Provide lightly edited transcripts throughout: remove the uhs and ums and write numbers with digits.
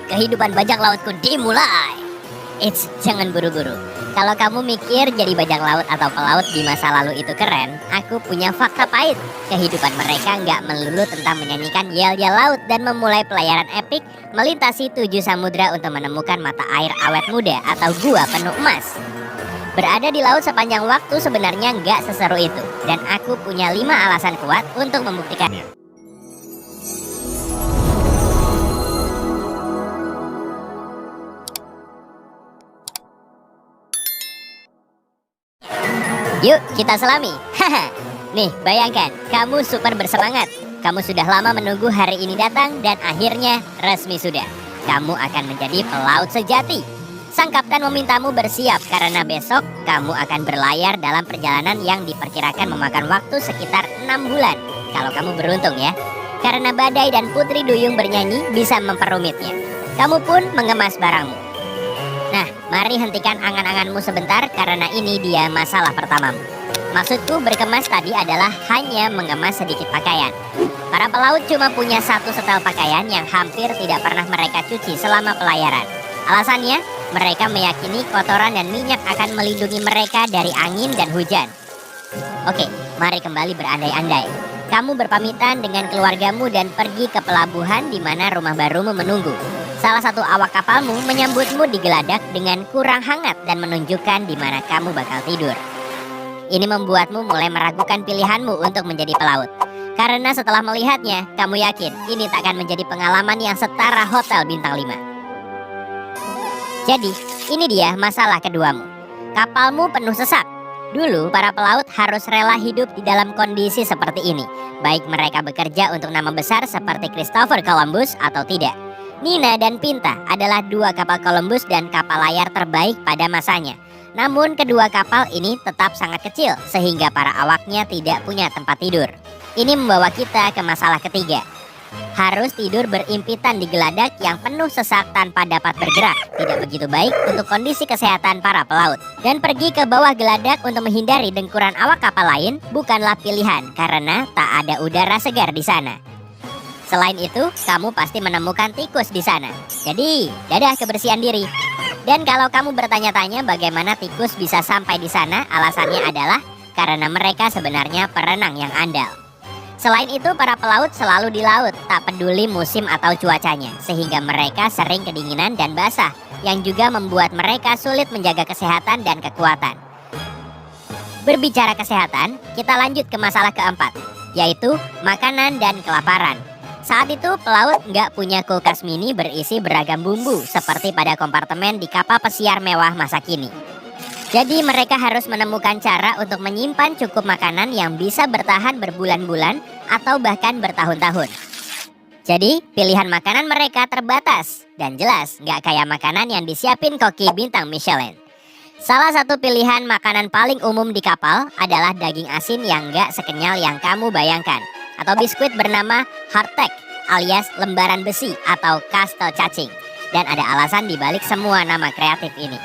Kehidupan bajak lautku dimulai. Jangan buru-buru. Kalau kamu mikir jadi bajak laut atau pelaut di masa lalu itu keren, aku punya fakta pahit. Kehidupan mereka nggak melulu tentang menyanyikan yel-yel laut dan memulai pelayaran epik melintasi 7 samudra untuk menemukan mata air awet muda atau gua penuh emas. Berada di laut sepanjang waktu sebenarnya nggak seseru itu, dan aku punya 5 alasan kuat untuk membuktikannya. Yuk kita selami. Nih bayangkan, kamu super bersemangat. Kamu sudah lama menunggu hari ini datang dan akhirnya resmi sudah. Kamu akan menjadi pelaut sejati. Sang kapten memintamu bersiap karena besok kamu akan berlayar dalam perjalanan yang diperkirakan memakan waktu sekitar 6 bulan. Kalau kamu beruntung ya. Karena badai dan putri duyung bernyanyi bisa memperumitnya. Kamu pun mengemas barangmu. Nah, mari hentikan angan-anganmu sebentar karena ini dia masalah pertamamu. Maksudku berkemas tadi adalah hanya mengemas sedikit pakaian. Para pelaut cuma punya 1 setel pakaian yang hampir tidak pernah mereka cuci selama pelayaran. Alasannya, mereka meyakini kotoran dan minyak akan melindungi mereka dari angin dan hujan. Oke, mari kembali berandai-andai. Kamu berpamitan dengan keluargamu dan pergi ke pelabuhan di mana rumah barumu menunggu. Salah satu awak kapalmu menyambutmu di geladak dengan kurang hangat dan menunjukkan di mana kamu bakal tidur. Ini membuatmu mulai meragukan pilihanmu untuk menjadi pelaut. Karena setelah melihatnya, kamu yakin ini tak akan menjadi pengalaman yang setara hotel bintang 5. Jadi, ini dia masalah keduamu. Kapalmu penuh sesak. Dulu, para pelaut harus rela hidup di dalam kondisi seperti ini. Baik mereka bekerja untuk nama besar seperti Christopher Columbus atau tidak. Nina dan Pinta adalah 2 kapal Columbus dan kapal layar terbaik pada masanya. Namun kedua kapal ini tetap sangat kecil sehingga para awaknya tidak punya tempat tidur. Ini membawa kita ke masalah ketiga. Harus tidur berimpitan di geladak yang penuh sesak tanpa dapat bergerak. Tidak begitu baik untuk kondisi kesehatan para pelaut. Dan pergi ke bawah geladak untuk menghindari dengkuran awak kapal lain bukanlah pilihan karena tak ada udara segar di sana. Selain itu, kamu pasti menemukan tikus di sana. Jadi, dadah kebersihan diri. Dan kalau kamu bertanya-tanya bagaimana tikus bisa sampai di sana, alasannya adalah karena mereka sebenarnya perenang yang andal. Selain itu, para pelaut selalu di laut, tak peduli musim atau cuacanya, sehingga mereka sering kedinginan dan basah, yang juga membuat mereka sulit menjaga kesehatan dan kekuatan. Berbicara kesehatan, kita lanjut ke masalah keempat, yaitu makanan dan kelaparan. Saat itu pelaut nggak punya kulkas mini berisi beragam bumbu seperti pada kompartemen di kapal pesiar mewah masa kini. Jadi mereka harus menemukan cara untuk menyimpan cukup makanan yang bisa bertahan berbulan-bulan atau bahkan bertahun-tahun. Jadi pilihan makanan mereka terbatas dan jelas nggak kayak makanan yang disiapin koki bintang Michelin. Salah satu pilihan makanan paling umum di kapal adalah daging asin yang nggak sekenyal yang kamu bayangkan. Atau biskuit bernama hardtack alias lembaran besi atau kastel cacing. Dan ada alasan dibalik semua nama kreatif ini.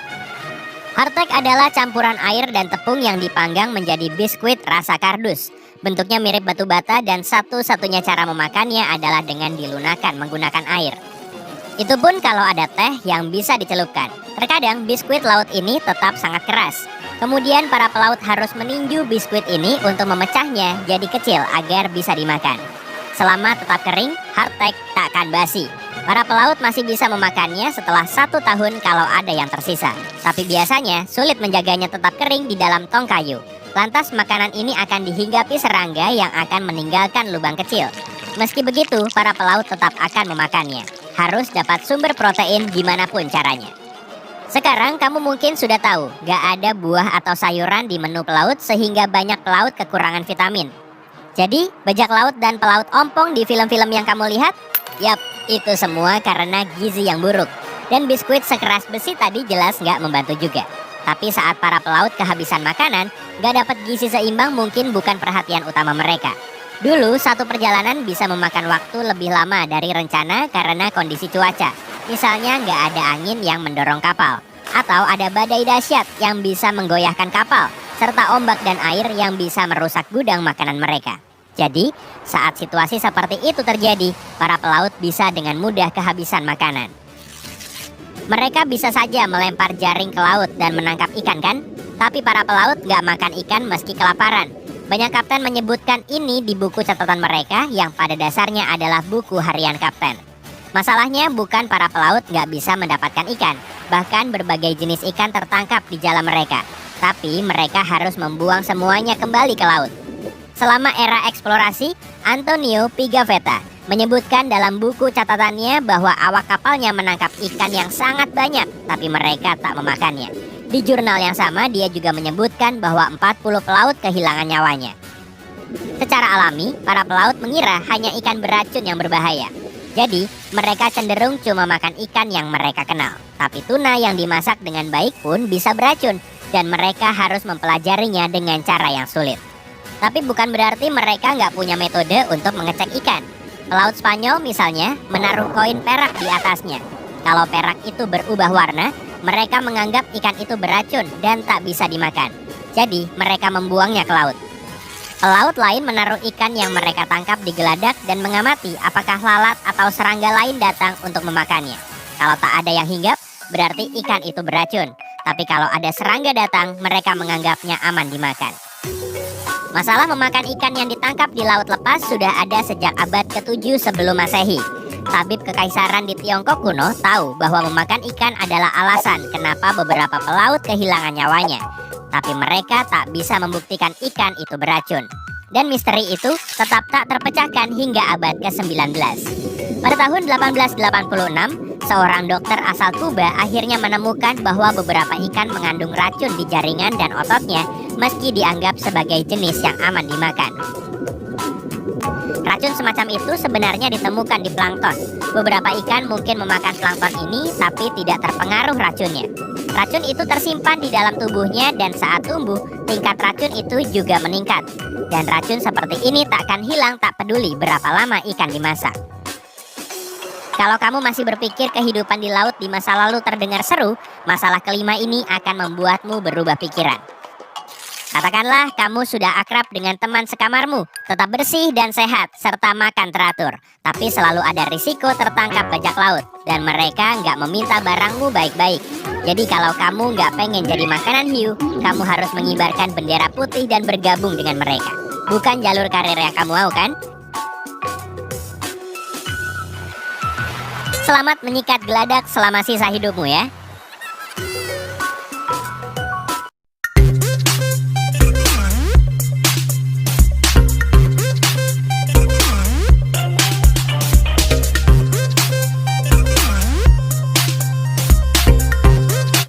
Hardtack adalah campuran air dan tepung yang dipanggang menjadi biskuit rasa kardus. Bentuknya mirip batu bata dan satu-satunya cara memakannya adalah dengan dilunakan menggunakan air. Itu pun kalau ada teh yang bisa dicelupkan. Terkadang biskuit laut ini tetap sangat keras. Kemudian para pelaut harus meninju biskuit ini untuk memecahnya jadi kecil agar bisa dimakan. Selama tetap kering, hardtack tak akan basi. Para pelaut masih bisa memakannya setelah 1 tahun kalau ada yang tersisa. Tapi biasanya sulit menjaganya tetap kering di dalam tong kayu. Lantas makanan ini akan dihinggapi serangga yang akan meninggalkan lubang kecil. Meski begitu, para pelaut tetap akan memakannya. Harus dapat sumber protein gimana pun caranya. Sekarang kamu mungkin sudah tahu, gak ada buah atau sayuran di menu pelaut sehingga banyak pelaut kekurangan vitamin. Jadi, bajak laut dan pelaut ompong di film-film yang kamu lihat? Yap, itu semua karena gizi yang buruk. Dan biskuit sekeras besi tadi jelas gak membantu juga. Tapi saat para pelaut kehabisan makanan, gak dapat gizi seimbang mungkin bukan perhatian utama mereka. Dulu, satu perjalanan bisa memakan waktu lebih lama dari rencana karena kondisi cuaca. Misalnya nggak ada angin yang mendorong kapal, atau ada badai dahsyat yang bisa menggoyahkan kapal, serta ombak dan air yang bisa merusak gudang makanan mereka. Jadi, saat situasi seperti itu terjadi, para pelaut bisa dengan mudah kehabisan makanan. Mereka bisa saja melempar jaring ke laut dan menangkap ikan kan? Tapi para pelaut nggak makan ikan meski kelaparan. Banyak kapten menyebutkan ini di buku catatan mereka yang pada dasarnya adalah buku harian kapten. Masalahnya bukan para pelaut nggak bisa mendapatkan ikan. Bahkan berbagai jenis ikan tertangkap di jala mereka. Tapi mereka harus membuang semuanya kembali ke laut. Selama era eksplorasi, Antonio Pigafetta menyebutkan dalam buku catatannya bahwa awak kapalnya menangkap ikan yang sangat banyak, tapi mereka tak memakannya. Di jurnal yang sama, dia juga menyebutkan bahwa 40 pelaut kehilangan nyawanya. Secara alami, para pelaut mengira hanya ikan beracun yang berbahaya. Jadi, mereka cenderung cuma makan ikan yang mereka kenal. Tapi tuna yang dimasak dengan baik pun bisa beracun, dan mereka harus mempelajarinya dengan cara yang sulit. Tapi bukan berarti mereka nggak punya metode untuk mengecek ikan. Pelaut Spanyol misalnya menaruh koin perak di atasnya. Kalau perak itu berubah warna, mereka menganggap ikan itu beracun dan tak bisa dimakan. Jadi mereka membuangnya ke laut. Pelaut lain menaruh ikan yang mereka tangkap di geladak dan mengamati apakah lalat atau serangga lain datang untuk memakannya. Kalau tak ada yang hinggap, berarti ikan itu beracun. Tapi kalau ada serangga datang, mereka menganggapnya aman dimakan. Masalah memakan ikan yang ditangkap di laut lepas sudah ada sejak abad ke-7 sebelum Masehi. Tabib kekaisaran di Tiongkok kuno tahu bahwa memakan ikan adalah alasan kenapa beberapa pelaut kehilangan nyawanya. Tapi mereka tak bisa membuktikan ikan itu beracun. Dan misteri itu tetap tak terpecahkan hingga abad ke-19. Pada tahun 1886, seorang dokter asal Kuba akhirnya menemukan bahwa beberapa ikan mengandung racun di jaringan dan ototnya meski dianggap sebagai jenis yang aman dimakan. Racun semacam itu sebenarnya ditemukan di plankton. Beberapa ikan mungkin memakan plankton ini tapi tidak terpengaruh racunnya. Racun itu tersimpan di dalam tubuhnya dan saat tumbuh, tingkat racun itu juga meningkat. Dan racun seperti ini tak akan hilang tak peduli berapa lama ikan dimasak. Kalau kamu masih berpikir kehidupan di laut di masa lalu terdengar seru, masalah kelima ini akan membuatmu berubah pikiran. Katakanlah kamu sudah akrab dengan teman sekamarmu, tetap bersih dan sehat, serta makan teratur. Tapi selalu ada risiko tertangkap bajak laut, dan mereka nggak meminta barangmu baik-baik. Jadi kalau kamu nggak pengen jadi makanan hiu, kamu harus mengibarkan bendera putih dan bergabung dengan mereka. Bukan jalur karir yang kamu mau kan? Selamat menyikat geladak selama sisa hidupmu ya.